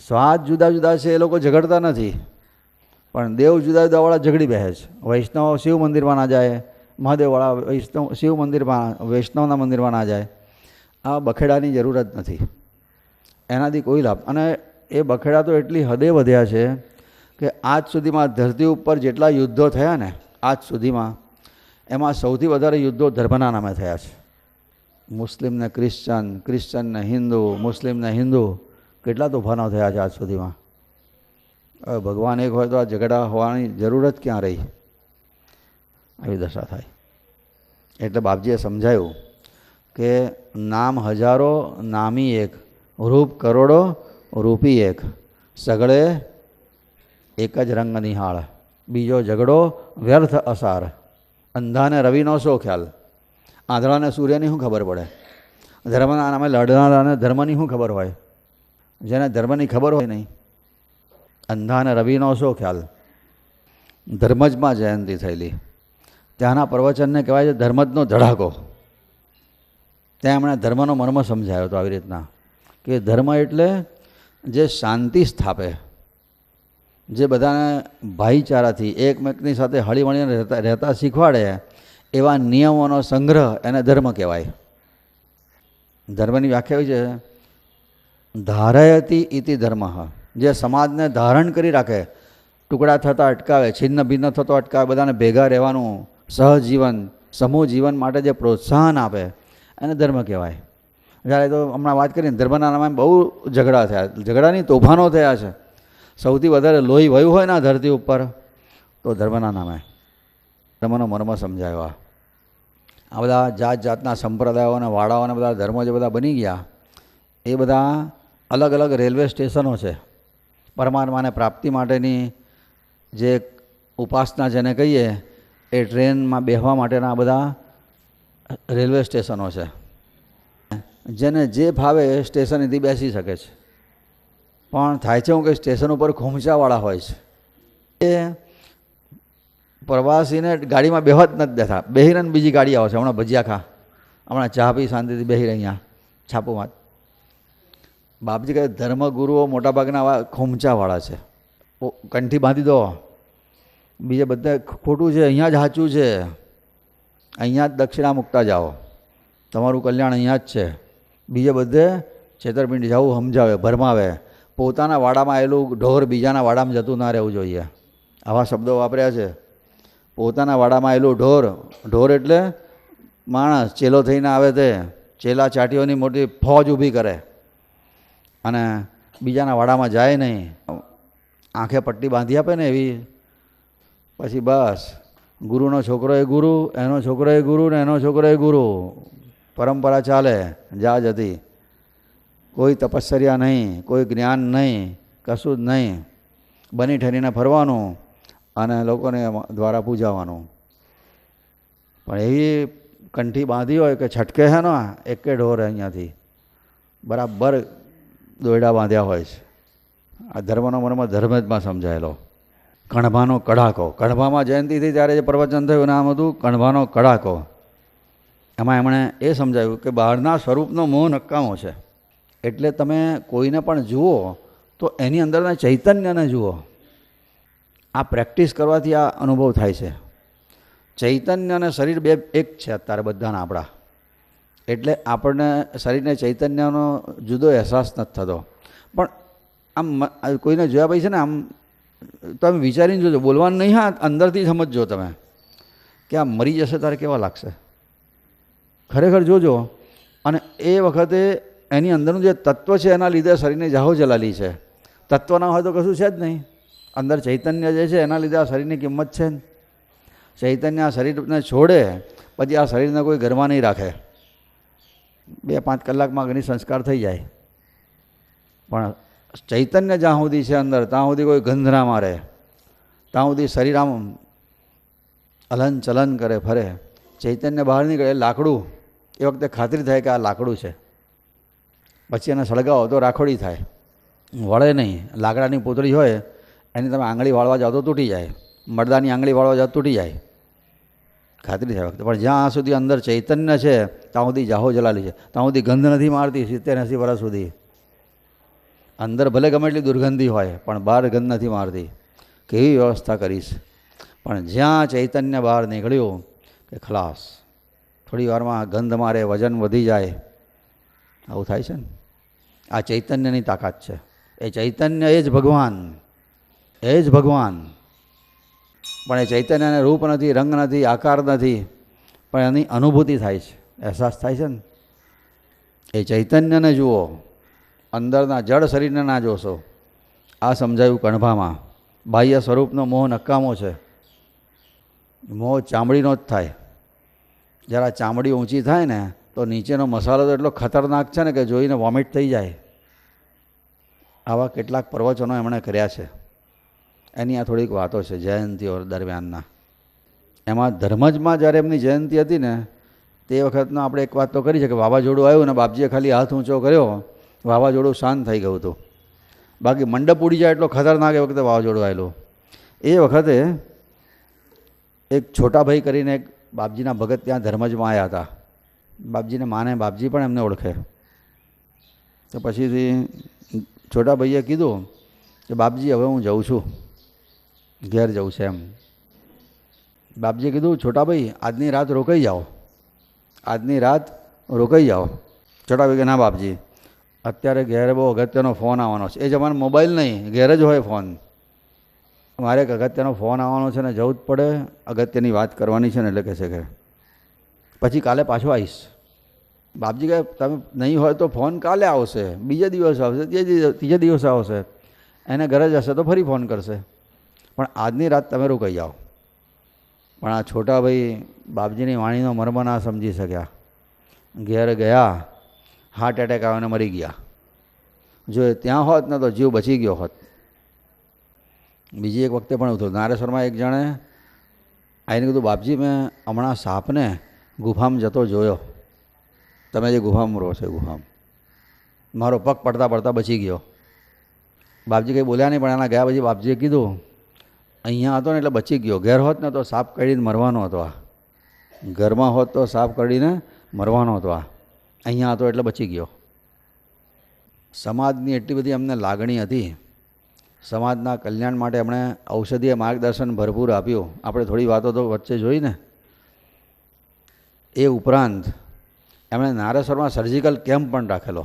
સ્વાદ જુદા જુદા છે, એ લોકો ઝઘડતા નથી, પણ દેવ જુદા જુદાવાળા ઝઘડી બેસે છે. વૈષ્ણવ શિવ મંદિરમાં ના જાય, મહાદેવવાળા વૈષ્ણવ શિવ મંદિરમાં વૈષ્ણવના મંદિરમાં ના જાય. આ બખેડાની જરૂર જ નથી, એનાથી કોઈ લાભ. અને એ બખેડા તો એટલી હદે વધ્યા છે કે આજ સુધીમાં ધરતી ઉપર જેટલા યુદ્ધો થયા ને આજ સુધીમાં, એમાં સૌથી વધારે યુદ્ધો ધર્મના નામે થયા છે. મુસ્લિમને ક્રિશ્ચન, ક્રિશ્ચનને હિન્દુ, મુસ્લિમને હિન્દુ, કેટલા તોફાનો થયા છે આજ સુધીમાં. હવે ભગવાન એક હોય તો આ ઝઘડા હોવાની જરૂર જ ક્યાં રહી? આવી દશા થાય. એટલે બાપજીએ સમજાયું કે નામ હજારો નામી એક, રૂપ કરોડો રૂપી એક, સગળે એક જ રંગ નિહાળ, બીજો ઝઘડો વ્યર્થ અસાર, અંધાને રવિનો શો ખ્યાલ. આંધળાને સૂર્યની શું ખબર પડે? ધર્મના નામે લડનારાને ધર્મની શું ખબર હોય? જેને ધર્મની ખબર હોય નહીં. અંધાને રવિનો શો ખ્યાલ. ધર્મજમાં જયંતિ થયેલી, ત્યાંના પ્રવચનને કહેવાય છે ધર્મજનો ધડાકો. ત્યાં એમણે ધર્મનો મર્મ સમજાયો હતો આવી રીતના કે ધર્મ એટલે જે શાંતિ સ્થાપે, જે બધાને ભાઈચારાથી એકમેકની સાથે હળીમળીને રહેતા શીખવાડે, એવા નિયમોનો સંગ્રહ એને ધર્મ કહેવાય. ધર્મની વ્યાખ્યા એવી છે, ધારયતી ઇતિ ધર્મ, જે સમાજને ધારણ કરી રાખે, ટુકડા થતાં અટકાવે, છિન્ન ભિન્ન થતો અટકાવે, બધાને ભેગા રહેવાનું, સહજીવન સમૂહ જીવન માટે જે પ્રોત્સાહન આપે એને ધર્મ કહેવાય. જ્યારે તો હમણાં વાત કરીને ધર્મના નામે બહુ ઝઘડા થયા, ઝઘડાની તોફાનો થયા છે. સૌથી વધારે લોહી વહ્યું હોય ને ધરતી ઉપર તો ધર્મના નામે. ધર્મનો મર્મ સમજાયો. આ બધા જાત જાતના સંપ્રદાયો અને વાડાઓ અને બધા ધર્મો જે બધા બની ગયા, એ બધા અલગ અલગ રેલવે સ્ટેશનો છે. પરમાત્માને પ્રાપ્તિ માટેની જે ઉપાસના જેને કહીએ, એ ટ્રેનમાં બેસવા માટેના બધા રેલવે સ્ટેશનો છે. જેને જે ભાવે એ સ્ટેશનેથી બેસી શકે છે. પણ થાય છે હું કે સ્ટેશન ઉપર ખોમચાવાળા હોય છે, એ પ્રવાસીને ગાડીમાં બેહવા જ નથી દેતા. બેહીને બીજી ગાડી આવે છે, હમણાં ભજીયા ખા, હમણાં ચા પી, શાંતિથી બેહી અહીંયા છાપુમાં. બાપજી કહે ધર્મગુરુઓ મોટાભાગના આવા ખોમચાવાળા છે. કંઠી બાંધી દો, બીજે બધા ખોટું છે, અહીંયા જ સાચું છે, અહીંયા જ દક્ષિણા મૂકતા જાઓ, તમારું કલ્યાણ અહીંયા જ છે. બીજે બધે છેતરપિંડી જવું સમજાવે, ભરમાવે. પોતાના વાડામાં આવેલું ઢોર બીજાના વાડામાં જતું ના રહેવું જોઈએ. આવા શબ્દો વાપર્યા છે. પોતાના વાડામાં આવેલું ઢોર, ઢોર એટલે માણસ ચેલો થઈને આવે, તે ચેલા ચાટીઓની મોટી ફોજ ઊભી કરે અને બીજાના વાડામાં જાય નહીં. આંખે પટ્ટી બાંધી આપે ને એવી. પછી બસ ગુરુનો છોકરો એ ગુરુ, એનો છોકરો એ ગુરુ ને એનો છોકરો એ ગુરુ. પરંપરા ચાલે જા જતી. કોઈ તપશ્ચર્યા નહીં, કોઈ જ્ઞાન નહીં, કશું જ નહીં. બની ઠરીને ફરવાનું અને લોકોને દ્વારા પૂજાવાનું. પણ એવી કંઠી બાંધી હોય કે છટકે છે ને એકે ઢોર અહીંયાથી બરાબર દોયડા બાંધ્યા હોય છે. આ ધર્મનો મર્મ ધર્મમાં સમજાયેલો. કણભાનો કડાકો. કણભામાં જયંતિ થઈ ત્યારે જે પ્રવચન થયું નામ હતું કણભાનો કડાકો. એમાં એમણે એ સમજાવ્યું કે બહારના સ્વરૂપનો મોહ નકામો છે. એટલે તમે કોઈને પણ જુઓ તો એની અંદરના ચૈતન્યને જુઓ. આ પ્રેક્ટિસ કરવાથી આ અનુભવ થાય છે. ચૈતન્ય અને શરીર બે એક છે અત્યારે બધાના આપણા. એટલે આપણને શરીરને ચૈતન્યનો જુદો અહેસાસ નથી થતો. પણ આમ કોઈને જોયા પછી છે ને આમ તમે વિચારીને જોજો, બોલવાનું નહીં, હા અંદરથી સમજજો તમે કે આ મરી જશે ત્યારે કેવા લાગશે. ખરેખર જોજો. અને એ વખતે એની અંદરનું જે તત્વ છે એના લીધે શરીરને જાહો જલાલી છે. તત્વ ના હોય તો કશું છે જ નહીં. અંદર ચૈતન્ય જે છે એના લીધે આ શરીરની કિંમત છે. ચૈતન્ય આ શરીરને છોડે પછી આ શરીરને કોઈ ઘરમાં નહીં રાખે. 2-5 કલાકમાં ઘણી સંસ્કાર થઈ જાય. પણ ચૈતન્ય જ્યાં સુધી છે અંદર ત્યાં સુધી કોઈ ગંધ ના મારે, ત્યાં સુધી શરીર આમ હલન ચલન કરે, ફરે. ચૈતન્ય બહાર નીકળે લાકડું, એ વખતે ખાતરી થાય કે આ લાકડું છે. પછી એને સળગાવો તો રાખોડી થાય, વળે નહીં. લાકડાની પોતળી હોય એની તમે આંગળી વાળવા જાઓ તો તૂટી જાય, મરદાની આંગળી વાળવા જાઓ તૂટી જાય, ખાતરી થાય વખતે. પણ જ્યાં સુધી અંદર ચૈતન્ય છે ત્યાં સુધી જાહો જલાલી છે, ત્યાં સુધી ગંધ નથી મારતી. 70-80 વર્ષ સુધી અંદર ભલે ગમે એટલી દુર્ગંધી હોય પણ બહાર ગંધ નથી મારતી. કેવી વ્યવસ્થા કરીશ. પણ જ્યાં ચૈતન્ય બહાર નીકળ્યું કે ખલાસ, થોડી વારમાં ગંધ મારે, વજન વધી જાય, આવું થાય છે ને. આ ચૈતન્યની તાકાત છે. એ ચૈતન્ય એ જ ભગવાન, એ જ ભગવાન. પણ એ ચૈતન્યને રૂપ નથી, રંગ નથી, આકાર નથી, પણ એની અનુભૂતિ થાય છે, અહેસાસ થાય છે ને. એ ચૈતન્યને જુઓ, અંદરના જળ શરીરને ના જોશો. આ સમજાયું કણભામાં. બાહ્ય સ્વરૂપનો મોહ નકામો છે. મોહ ચામડીનો જ થાય. જરા ચામડી ઊંચી થાય ને તો નીચેનો મસાલો તો એટલો ખતરનાક છે ને કે જોઈને વોમિટ થઈ જાય. આવા કેટલાક પ્રવચનો એમણે કર્યા છે. એની આ થોડીક વાતો છે જયંતીઓ દરમિયાનના. એમાં ધર્મજમાં જ્યારે એમની જયંતી હતી ને તે વખતનો આપણે એક વાત તો કરી છે કે વાવાઝોડું આવ્યું ને બાપજીએ ખાલી હાથ ઊંચો કર્યો, વાવાઝોડું શાંત થઈ ગયું હતું. બાકી મંડપ ઉડી જાય એટલો ખતરનાક એ વખતે વાવાઝોડું આવેલું. એ વખતે એક છોટાભાઈ કરીને એક બાપજીના ભગત ત્યાં ધર્મજમાં આવ્યા હતા. બાપજીને માને, બાપજી પણ એમને ઓળખે. તો પછીથી છોટા ભાઈએ કીધું કે બાપજી હવે હું જાઉં છું, ઘેર જવું છે એમ. બાપજીએ કીધું છોટા ભાઈ આજની રાત રોકાઈ જાઓ, આજની રાત રોકાઈ જાઓ. છોટા ભાઈ કે ના બાપજી અત્યારે ઘેર બહુ અગત્યનો ફોન આવવાનો છે. એ જમાને મોબાઈલ નહીં, ઘેર જ હોય ફોન. મારે એક અગત્યનો ફોન આવવાનો છે ને જવું જ પડે, અગત્યની વાત કરવાની છે ને એટલે કહે છે કે પછી કાલે પાછો આવીશ. બાપજી કહે તમે નહીં હોય તો ફોન કાલે આવશે, બીજા દિવસ આવશે, ત્રીજા દિવસ આવશે, એને ગરજ હશે તો ફરી ફોન કરશે, પણ આજની રાત તમે રોકાઈ જાઓ. પણ આ છોટા ભાઈ બાપજીની વાણીનો મર્મ ના સમજી શક્યા. ઘેર ગયા, હાર્ટ એટેક આવીને મરી ગયા. જો એ ત્યાં હોત ને તો જીવ બચી ગયો હોત. બીજી એક વખતે પણ એવું થયું. નારેશ્વરમાં એક જણે આવીને કીધું બાપજી મેં હમણાં સાપને ગુફામાં જતો જોયો, તમે જે ગુફામાં રહો છો ગુફામાં, મારો પગ પડતા પડતા બચી ગયો. બાપજી કંઈ બોલ્યા નહીં, પણ એના ગયા પછી બાપજીએ કીધું અહીંયા હતો ને એટલે બચી ગયો, ઘેર હોત ને તો સાપ કરડીને મરવાનો હતો. આ ઘરમાં હોત તો સાપ કરડીને મરવાનો હતો, આ અહીંયા હતો એટલે બચી ગયો. સમાજની એટલી બધી અમને લાગણી હતી, સમાજના કલ્યાણ માટે એમણે ઔષધીય માર્ગદર્શન ભરપૂર આપ્યું. આપણે થોડી વાતો તો વચ્ચે જોઈ ને. એ ઉપરાંત એમણે નારેશ્વરમાં સર્જિકલ કેમ્પ પણ રાખેલો.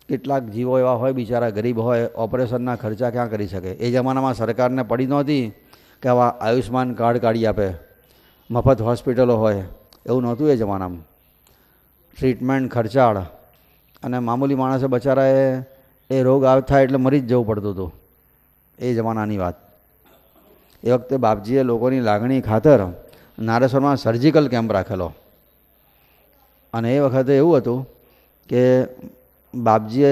કેટલાક જીવો એવા હોય બિચારા ગરીબ હોય, ઓપરેશનના ખર્ચા ક્યાં કરી શકે. એ જમાનામાં સરકારને પડી નહોતી કે આવા આયુષ્માન કાર્ડ કાઢી આપે, મફત હોસ્પિટલો હોય, એવું નહોતું એ જમાનામાં. ટ્રીટમેન્ટ ખર્ચાળ, અને મામૂલી માણસે બચારાએ એ રોગ થાય એટલે મરી જ જવું પડતું હતું એ જમાનાની વાત. એ વખતે બાપજીએ લોકોની લાગણી ખાતર નારેશ્વરમાં સર્જિકલ કેમ્પ રાખેલો. અને એ વખતે એવું હતું કે બાપજીએ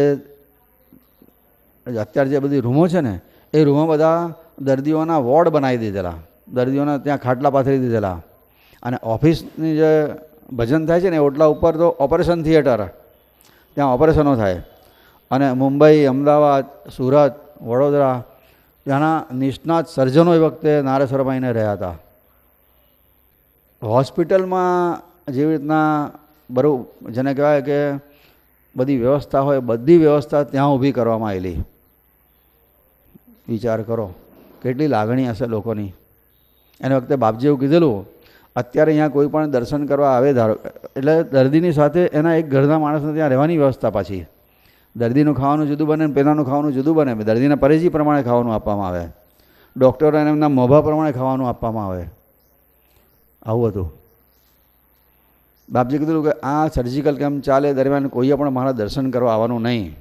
અત્યારે જે બધી રૂમો છે ને એ રૂમો બધા દર્દીઓના વોર્ડ બનાવી દીધેલા, દર્દીઓના ત્યાં ખાટલા પાથરી દીધેલા. અને ઓફિસની જે ભજન થાય છે ને ઓટલા ઉપર તો ઓપરેશન થિયેટર, ત્યાં ઓપરેશનો થાય. અને મુંબઈ, અમદાવાદ, સુરત, વડોદરા ત્યાંના નિષ્ણાત સર્જનો એ વખતે નારેશ્વરમાં આવીને રહ્યા હતા. હોસ્પિટલમાં જેવી રીતના બરાબર જેને કહેવાય કે બધી વ્યવસ્થા હોય, બધી વ્યવસ્થા ત્યાં ઊભી કરવામાં આવેલી. વિચાર કરો કેટલી લાગણી હશે લોકોની. એને વખતે બાપજીએ એવું કીધેલું અત્યારે અહીંયા કોઈ પણ દર્શન કરવા આવે ધારો એટલે દર્દીની સાથે એના એક ઘરના માણસને ત્યાં રહેવાની વ્યવસ્થા. પાછી દર્દીનું ખાવાનું જુદું બને ને પહેલાંનું ખાવાનું જુદું બને. દર્દીના પરેજી પ્રમાણે ખાવાનું આપવામાં આવે, ડૉક્ટરોને એમના મોભા પ્રમાણે ખાવાનું આપવામાં આવે. આવું હતું. બાપજી કીધું કે આ સર્જિકલ કેમ્પ ચાલે દરમિયાન કોઈએ પણ મારા દર્શન કરવા આવવાનું નહીં.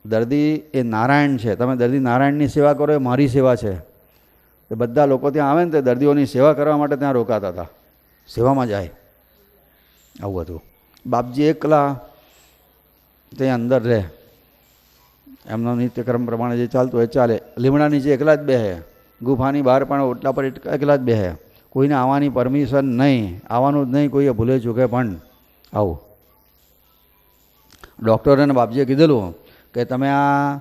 દર્દી એ નારાયણ છે, તમે દર્દી નારાયણની સેવા કરો એ મારી સેવા છે. તો બધા લોકો ત્યાં આવે ને તે દર્દીઓની સેવા કરવા માટે ત્યાં રોકાતા હતા, સેવામાં જાય. આવું હતું. બાપજી એકલા તે અંદર રહે, એમનો નિત્યક્રમ પ્રમાણે જે ચાલતું હોય ચાલે. લીમડા નીચે એકલા જ બેહે, ગુફાની બહાર પણ ઓટલા પર એકલા જ બેહે. કોઈને આવવાની પરમિશન નહીં, આવવાનું જ નહીં કોઈએ ભૂલે ચૂકે પણ. આવું ડૉક્ટરોને બાપજીએ કીધેલું કે તમે આ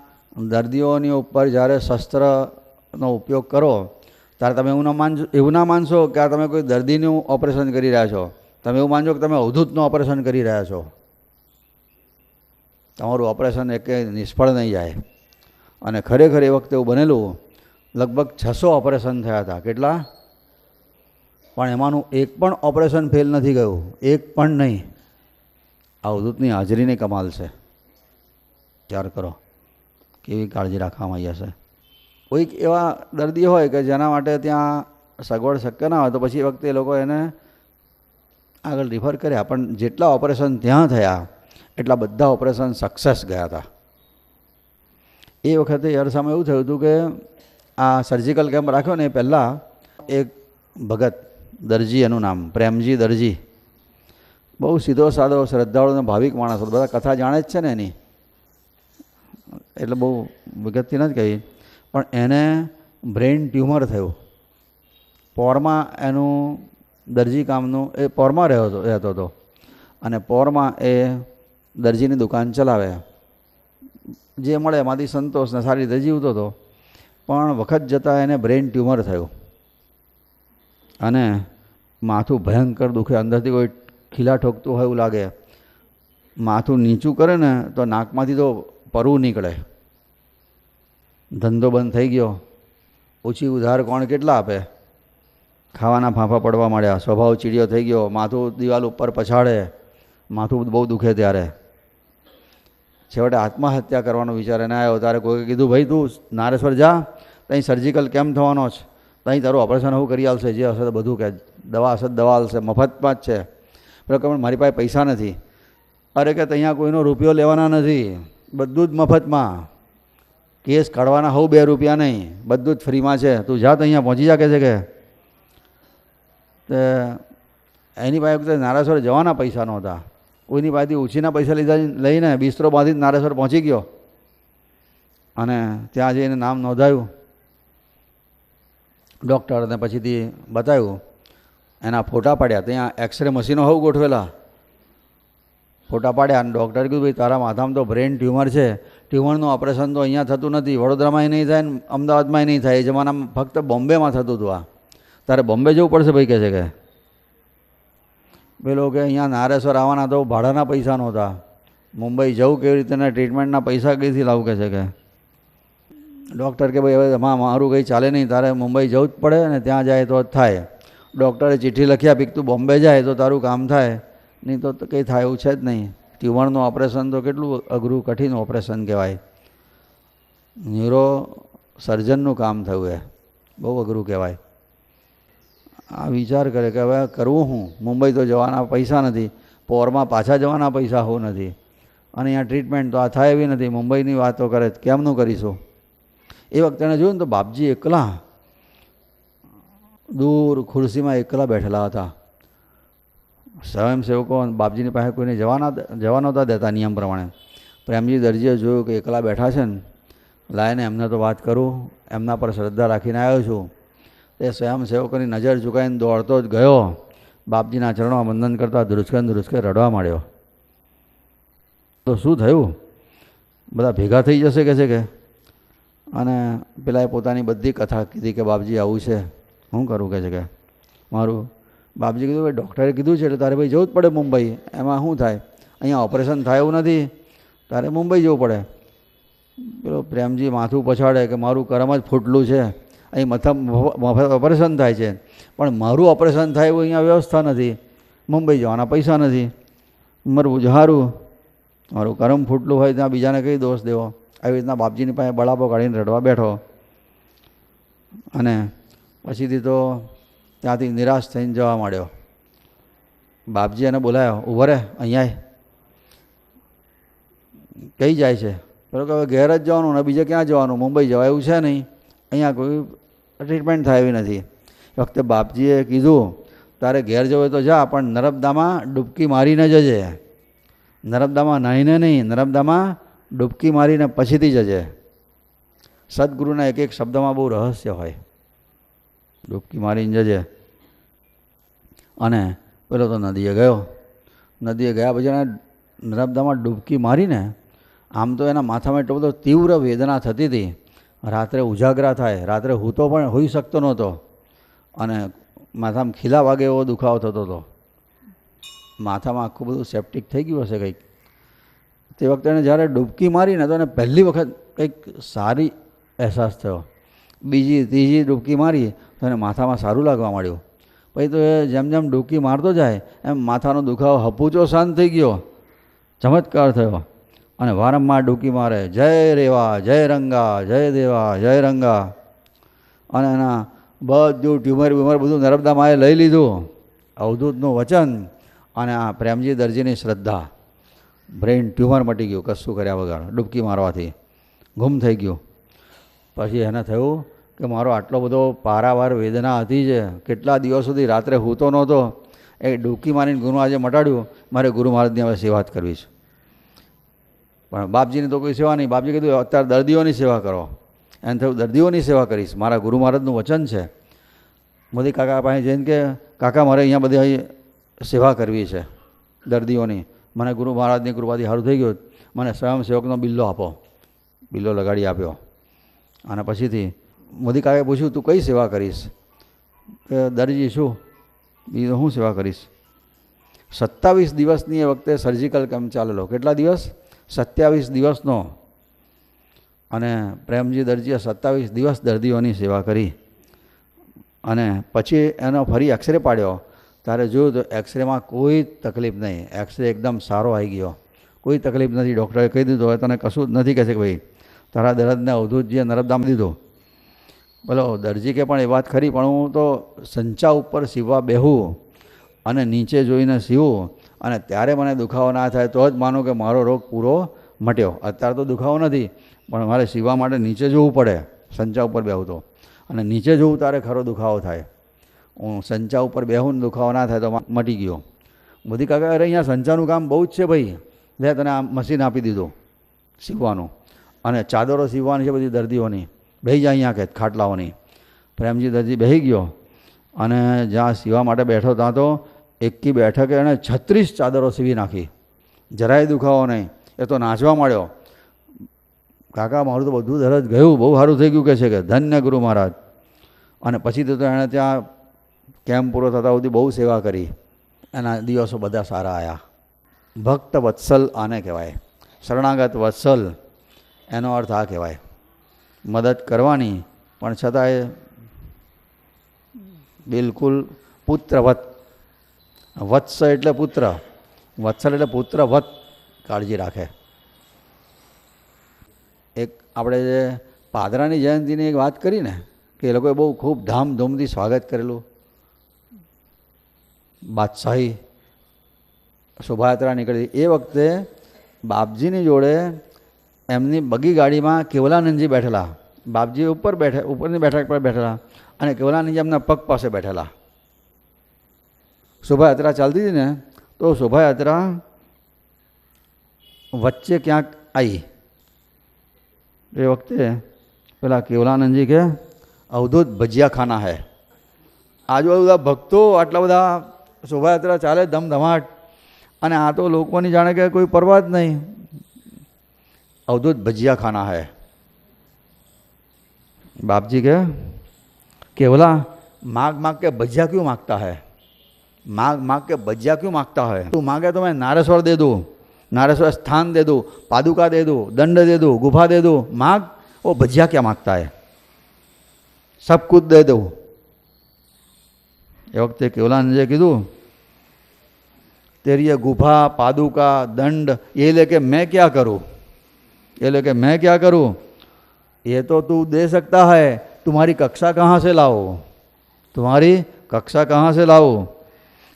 દર્દીઓની ઉપર જ્યારે શસ્ત્રનો ઉપયોગ કરો ત્યારે તમે એવું ના માનશો કે આ તમે કોઈ દર્દીનું ઓપરેશન કરી રહ્યા છો. તમે એવું માનજો કે તમે અવધૂતનું ઓપરેશન કરી રહ્યા છો. તમારું ઓપરેશન એકે નિષ્ફળ નહીં જાય. અને ખરેખર એ વખતે એવું બનેલું, લગભગ 600 ઓપરેશન થયા હતા. કેટલા? પણ એમાંનું એક પણ ઓપરેશન ફેલ નથી ગયું, એક પણ નહીં. આ અવધૂતની હાજરીની કમાલ છે. વિચાર કરો કેવી કાળજી રાખવામાં આવી હશે. કોઈક એવા દર્દી હોય કે જેના માટે ત્યાં સગવડ શક્ય ના હોય તો પછી એ વખતે એ લોકો એને આગળ રિફર કર્યા. પણ જેટલા ઓપરેશન ત્યાં થયા એટલા બધા ઓપરેશન સક્સેસ ગયા હતા. એ વખતે અરસામાં એવું થયું હતું કે આ સર્જિકલ કેમ્પ રાખ્યો ને એ પહેલાં એક ભગત દરજી, એનું નામ પ્રેમજી દરજી, બહુ સીધો સાદો શ્રદ્ધાળુ અને ભાવિક માણસ હતો. બધા કથા જાણે જ છે ને એની, એટલે બહુ વિગતથી નથી કહી. પણ એને બ્રેઇન ટ્યુમર થયું. પોરમાં એનું દરજી કામનું, એ પોરમાં રહેતો હતો અને પોરમાં એ દરજીની દુકાન ચલાવે, જે મળે એમાંથી સંતોષને સારી રીતે જીવતો હતો. પણ વખત જતાં એને બ્રેઇન ટ્યુમર થયું અને માથું ભયંકર દુખે, અંદરથી કોઈ ખીલા ઠોકતું હોય એવું લાગે. માથું નીચું કરે ને તો નાકમાંથી તો પરવું નીકળે. ધંધો બંધ થઈ ગયો. ઓછી ઉધાર કોણ કેટલા આપે? ખાવાના ફાંફા પડવા માંડ્યા. સ્વભાવ ચીડિયો થઈ ગયો. માથું દિવાલ ઉપર પછાડે. માથું બહુ દુખે. ત્યારે છેવટે આત્મહત્યા કરવાનો વિચાર એને આવ્યો. ત્યારે કોઈએ કીધું, ભાઈ તું નારેશ્વર જા, ત્યાં સર્જિકલ કેમ્પ થવાનો છે, ત્યાં તારું ઓપરેશન હું કરી આવશે, જે હશે બધું કે દવા હશે દવા આવશે, મફતમાં જ છે. પેલો કે મારી પાસે પૈસા નથી. અરે કે ત્યાં કોઈનો રૂપિયો લેવાના નથી, બધું જ મફતમાં. કેસ કાઢવાના હોવ 2 રૂપિયા નહીં, બધું જ ફ્રીમાં છે. તું જા ત્યાં પહોંચી જા. કે છે કે એની પાસે નારેશ્વર જવાના પૈસા નહોતા. કોઈની પાસેથી ઉછીના પૈસા લઈને બિસ્તરો બાંધીને નારેશ્વર પહોંચી ગયો અને ત્યાં જઈને નામ નોંધાયું. ડૉક્ટરને પછીથી બતાવ્યું, એના ફોટા પાડ્યા. ત્યાં એક્સરે મશીનો હોવ ગોઠવેલા. ફોટા પાડ્યા અને ડૉક્ટરે કીધું, ભાઈ તારા માથામાં તો બ્રેન ટ્યુમર છે. ટ્યુમરનું ઓપરેશન તો અહીંયા થતું નથી, વડોદરામાંય નહીં થાય ને અમદાવાદમાંય નહીં થાય. એ જમાનામાં ફક્ત બોમ્બેમાં થતું હતું. આ તારે બોમ્બે જવું પડશે ભાઈ. કહે છે કે પેલો કે અહીંયા નારેશ્વર આવવાના તો ભાડાના પૈસા નહોતા, મુંબઈ જવું કેવી રીતે ને ટ્રીટમેન્ટના પૈસા કઈથી લાવું? કહે છે કે ડૉક્ટર કે ભાઈ હવે મારું કંઈ ચાલે નહીં, તારે મુંબઈ જવું જ પડે ને ત્યાં જાય તો જ થાય. ડૉક્ટરે ચિઠ્ઠી લખી આપી, તું બોમ્બે જાય તો તારું કામ થાય, નહીં તો કંઈ થાય એવું છે જ નહીં. ટ્યુમરનું ઓપરેશન તો કેટલું અઘરું કઠિન ઓપરેશન કહેવાય. ન્યુરો સર્જનનું કામ થયું એ બહુ અઘરું કહેવાય. આ વિચાર કરે કે હવે કરવું હું? મુંબઈ તો જવાના પૈસા નથી, પોરમાં પાછા જવાના પૈસા હોવ નથી, અને અહીંયા ટ્રીટમેન્ટ તો આ થાય એવી નથી. મુંબઈની વાતો કરે, કેમનું કરીશું? એ વખતે એને જોયું ને તો બાપજી એકલા દૂર ખુરશીમાં એકલા બેઠેલા હતા. સ્વયંસેવકો બાપજીની પાસે કોઈને જવા નહોતા દેતા નિયમ પ્રમાણે. પ્રેમજી દરજીએ જોયું કે એકલા બેઠા છે ને, લાઈને એમને તો વાત કરું, એમના પર શ્રદ્ધા રાખીને આવ્યો છું. તે સ્વયંસેવકોની નજર ચૂકાઈને દોડતો જ ગયો. બાપજીના ચરણોમાં વંદન કરતા ધ્રુસકે રડવા માંડ્યો. તો શું થયું? બધા ભેગા થઈ જશે કે છે કે. અને પેલાએ પોતાની બધી કથા કીધી કે બાપજી આવું છે, શું કરું? કે છે કે મારું બાપજી કીધું, ભાઈ ડૉક્ટરે કીધું છે એટલે તારે ભાઈ જવું જ પડે મુંબઈ. એમાં શું થાય? અહીંયા ઓપરેશન થાય એવું નથી, તારે મુંબઈ જવું પડે. પેલો પ્રેમજી માથું પછાડે કે મારું કરમ જ ફૂટલું છે, અહીં મફત ઓપરેશન થાય છે, પણ મારું ઓપરેશન થાય એવું અહીંયા વ્યવસ્થા નથી, મુંબઈ જવાના પૈસા નથી, મરવું જ સારું. મારું કરમ ફૂટલું હોય ત્યાં બીજાને કઈ દોષ દેવો? આવી રીતના બાપજીની પાસે બળાપો કાઢીને રડવા બેઠો. અને પછીથી તો ત્યાંથી નિરાશ થઈને જવા માંડ્યો. બાપજી એને બોલાયો, ઊભો રહે, અહીંયા કઈ જાય છે? પેલો કે હવે ઘેર જ જવાનું ને બીજે ક્યાં જવાનું? મુંબઈ જવાય એવું છે નહીં, અહીંયા કોઈ ટ્રીટમેન્ટ થાય એવી નથી. એ વખતે બાપજીએ કીધું, તારે ઘેર જવું હોય તો જા, પણ નર્મદામાં ડૂબકી મારીને જજે. નર્મદામાં નાહીને નહીં, નર્મદામાં ડૂબકી મારીને પછીથી જજે. સદગુરુના એક એક શબ્દમાં બહુ રહસ્ય હોય. ડૂબકી મારીને જજે. અને પેલો તો નદીએ ગયો. નદીએ ગયા પછી એને નર્મદામાં ડૂબકી મારીને, આમ તો એના માથામાં એટલો બધો તીવ્ર વેદના થતી હતી, રાત્રે ઉજાગરા થાય, રાત્રે હૂતો પણ હોઈ શકતો નહોતો, અને માથામાં ખીલા વાગે એવો દુખાવો થતો હતો. માથામાં આખું બધું સેપ્ટિક થઈ ગયું હશે કંઈક. તે વખતે એને જ્યારે ડૂબકી મારીને તો એને પહેલી વખત કંઈક સારી અહેસાસ થયો. બીજી ત્રીજી ડૂબકી મારી તો એને માથામાં સારું લાગવા માંડ્યું. પછી તો એ જેમ જેમ ડૂબકી મારતો જાય એમ માથાનો દુખાવો હપુચો શાંત થઈ ગયો. ચમત્કાર થયો. અને વારંવાર ડૂબકી મારે, જય રેવા, જય રંગા, જય દેવા, જય રંગા. અને એના બધું ટ્યુમર બધું નર્મદામાં લઈ લીધું. અવધૂતનું વચન અને આ પ્રેમજી દરજીની શ્રદ્ધા. બ્રેઇન ટ્યુમર મટી ગયું કશું કર્યા વગર, ડૂબકી મારવાથી ગુમ થઈ ગયું. પછી એને થયું કે મારો આટલો બધો પારાવાર વેદના હતી છે, કેટલા દિવસ સુધી રાત્રે હૂતો નહોતો, એ ડૂબકી મારીને ગુરુ આજે મટાડ્યું, મારે ગુરુ મહારાજની હવે સેવા જ કરવી છે. પણ બાપજીની તો કોઈ સેવા નહીં. બાપજી કીધું અત્યારે દર્દીઓની સેવા કરો. એને થયું દર્દીઓની સેવા કરીશ, મારા ગુરુ મહારાજનું વચન છે. મોદી કાકા પાસે જઈને કે કાકા મારે અહીંયા બધી સેવા કરવી છે દર્દીઓની, મને ગુરુ મહારાજની કૃપાથી સારું થઈ ગયું, મને સ્વયંસેવકનો બિલ્લો આપો. બિલ્લો લગાડી આપ્યો. અને પછીથી મોદી કાકાએ પૂછ્યું, તું કઈ સેવા કરીશ? કે દરજી શું, બીજું શું સેવા કરીશ? 27 દિવસની એ વખતે સર્જિકલ કેમ્પ ચાલેલો. કેટલા દિવસ? 27 દિવસનો. અને પ્રેમજી દરજીએ 27 દિવસ દર્દીઓની સેવા કરી. અને પછી એનો ફરી એક્સરે પાડ્યો. ત્યારે જોયું તો એક્સરેમાં કોઈ તકલીફ નહીં. એક્સરે એકદમ સારો આવી ગયો, કોઈ તકલીફ નથી. ડૉક્ટરે કહી દીધું હવે તને કશું જ નથી, કહે છે કે ભાઈ તારા દર્દને અવધૂતજીએ નર્મદામાં દીધું. બોલો દરજી કે પણ એ વાત ખરી, પણ હું તો સંચા ઉપર સીવવા બેહું અને નીચે જોઈને સીવું અને ત્યારે મને દુખાવો ના થાય તો જ માનું કે મારો રોગ પૂરો મટ્યો. અત્યારે તો દુખાવો નથી, પણ મારે સીવવા માટે નીચે જોવું પડે. સંચા ઉપર બેહું તો, અને નીચે જોવું ત્યારે ખરો દુખાવો થાય. હું સંચા ઉપર બેહું ને દુખાવો ના થાય તો મટી ગયો. બધી કાકા અરે અહીંયા સંચાનું કામ બહુ જ છે ભાઈ, લે તને આ મશીન આપી દીધું સીવવાનું, અને ચાદરો સીવવાની છે બધી દર્દીઓની, બેસી જાય અહીંયા કે ખાટલાઓની. પ્રેમજી દરજી બેસી ગયો અને જ્યાં સીવા માટે બેઠો ત્યાં તો એકી બેઠકે એણે 36 ચાદરો સીવી નાખી. જરાય દુખાવો નહીં. એ તો નાચવા માંડ્યો. કાકા મારું તો બધું દરજ ગયું, બહુ સારું થઈ ગયું કે છે કે ધન્ય ગુરુ મહારાજ. અને પછી તો એણે ત્યાં કેમ્પ પૂરો થતા સુધી બહુ સેવા કરી. એના દિવસો બધા સારા આવ્યા. ભક્ત વત્સલ આને કહેવાય, શરણાગત વત્સલ એનો અર્થ આ કહેવાય. મદદ કરવાની પણ છતાંય બિલકુલ પુત્રવત. વત્સ એટલે પુત્ર, વત્સલ એટલે પુત્રવત કાળજી રાખે. એક આપણે જે પાદરાની જયંતિની એક વાત કરી ને કે એ લોકોએ બહુ ખૂબ ધામધૂમથી સ્વાગત કરેલું. બાદશાહી શોભાયાત્રા નીકળી. એ વખતે બાપજીની જોડે એમની બગી ગાડીમાં કેવલાનંદજી બેઠેલા. બાપજી ઉપરની બેઠક પર બેઠેલા અને કેવલાનંદજી એમના પગ પાસે બેઠેલા. શોભાયાત્રા ચાલતી હતી ને તો શોભાયાત્રા વચ્ચે ક્યાંક આવી. એ વખતે પેલા કેવલાનંદજી કે અવધૂત ભજીયા ખાના હૈ. આજુબાજુ બધા ભક્તો, આટલા બધા શોભાયાત્રા ચાલે ધમધમાટ, અને આ તો લોકોની જાણે કે કોઈ પરવા જ નહીં. अवधूत भजिया खाना है. बाप जी के केवला मांग मांग के भजिया क्यों मांगता है? मांग मांग के भजिया क्यों मांगता है? तू मांगे तो मैं नारेश्वर दे दूँ, नारेश्वर स्थान दे दूँ, पादुका दे दूँ, दंड दे दूँ, गुफा दे दूँ. मांग, वो भजिया क्या मांगता है? सब कुछ दे दूँ. ये वक्त केवलानंद जी कीधु तेरी ये गुफा, पादुका, दंड ये लेके मैं क्या करूँ? ये लेके मैं क्या करूँ? ये तो तू दे सकता है, तुम्हारी कक्षा कहाँ से लाओ? तुम्हारी कक्षा कहाँ से लाओ?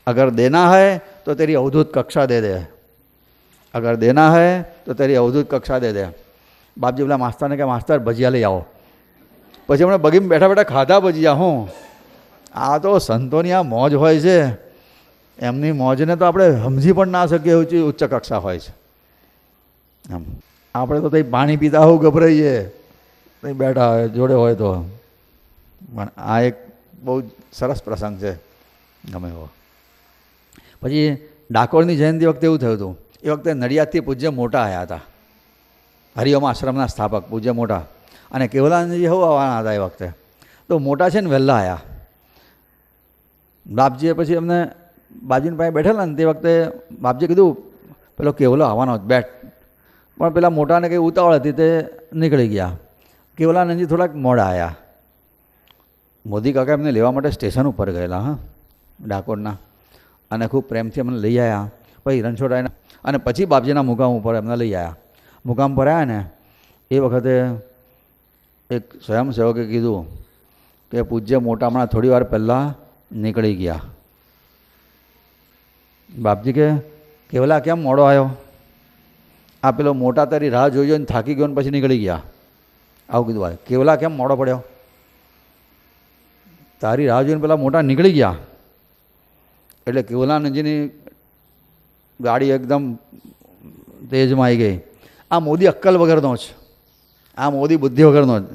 अगर देना है तो तेरी अवधूत कक्षा दे दे. अगर देना है तो तेरी अवधूत कक्षा दे दे. बाप जी बोला मास्तर ने कहा मास्तर भजिया ले आओ. પછી હમણાં બગીમાં બેઠા બેઠા ખાધા ભજીયા. હું આ તો સંતોની આ મોજ હોય છે, એમની મોજને તો આપણે સમજી પણ ના શકીએ એવું ઉચ્ચ કક્ષા હોય છે. એમ આપણે તો ત્યાં પાણી પીતા હોવ ગભરાઈએ ત્યાં બેઠા હોય જોડે હોય તો. પણ આ એક બહુ સરસ પ્રસંગ છે ગમે એવો. પછી ડાકોરની જયંતિ વખતે એવું થયું હતું. એ વખતે નડિયાદથી પૂજ્ય મોટા આવ્યા હતા, હરિઓમ આશ્રમના સ્થાપક પૂજ્ય મોટા, અને કેવલાનંદજી હવ આવવાના હતા. એ વખતે તો મોટા છે ને વહેલા આવ્યા. બાપજીએ પછી એમને બાપજીની પાસે બેઠેલા ને તે વખતે બાપજીએ કીધું પેલો કેવલો આવવાનો જ બેઠ. પણ પેલા મોટાને કંઈ ઉતાવળ હતી તે નીકળી ગયા. કેવલાનંદજી થોડાક મોડા આવ્યા. મોદી કાકા એમને લેવા માટે સ્ટેશન ઉપર ગયેલા, હા, ડાકોરના, અને ખૂબ પ્રેમથી અમને લઈ આવ્યા. પછી રણછોડાઈને અને પછી બાપજીના મુકામ ઉપર એમને લઈ આવ્યા. મુકામ પર આવ્યા ને એ વખતે એક સ્વયંસેવકે કીધું કે પૂજ્ય મોટા હમણાં થોડી વાર પહેલાં નીકળી ગયા. બાપજી કે કેવલા કેમ મોડો આવ્યો? આ પેલો મોટા તારી રાહ જોઈ જોઈને થાકી ગયો ને પછી નીકળી ગયા. આવું કીધું. ભાઈ કેવલા કેમ મોડો પડ્યો? તારી રાહ જોઈને પેલા મોટા નીકળી ગયા. એટલે કેવલાનંદજીની ગાડી એકદમ તેજમાં આવી ગઈ. આ મોદી અક્કલ વગરનો જ, આ મોદી બુદ્ધિ વગરનો જ.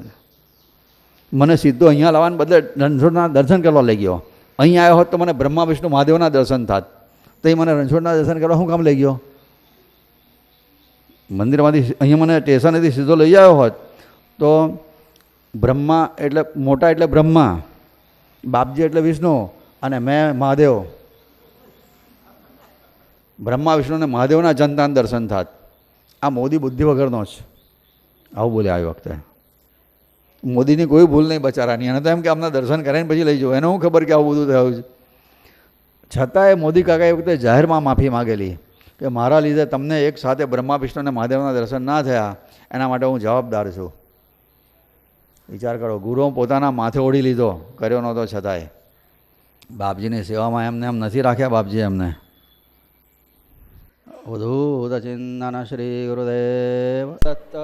મને સીધો અહીંયા લાવવાને બદલે રણછોડના દર્શન કરવા લઈ ગયો. અહીં આવ્યો હોત તો મને બ્રહ્મા વિષ્ણુ મહાદેવના દર્શન થાત. તો એ મને રણછોડના દર્શન કરવા શું કામ લઈ ગયો? મંદિરમાંથી અહીંયા મને સ્ટેશનેથી સીધો લઈ આવ્યો હોત તો બ્રહ્મા એટલે મોટા એટલે બ્રહ્મા, બાપજી એટલે વિષ્ણુ, અને મેં મહાદેવ. બ્રહ્મા વિષ્ણુ અને મહાદેવના જનતાના દર્શન થાત. આ મોદી બુદ્ધિ વગરનો જ આવું બોલે. આવી વખતે મોદીની કોઈ ભૂલ નહીં બચારાની. એને તો એમ કે આમના દર્શન કરીને પછી લઈ જાઓ. એને શું ખબર કે આવું બધું થયું છે. છતાંય મોદી કાકા એ વખતે જાહેરમાં માફી માગેલી કે મારા લીધે તમને એક સાથે બ્રહ્મા વિષ્ણુ અને મહાદેવના દર્શન ના થયા, એના માટે હું જવાબદાર છું. વિચાર કરો, ગુરુઓ પોતાના માથે ઓઢી લીધો, કર્યો નહોતો છતાંય. બાપજીની સેવામાં એમને એમ નથી રાખ્યા બાપજી એમને. અવધૂત ચિંતન શ્રી ગુરુદેવ દત્ત.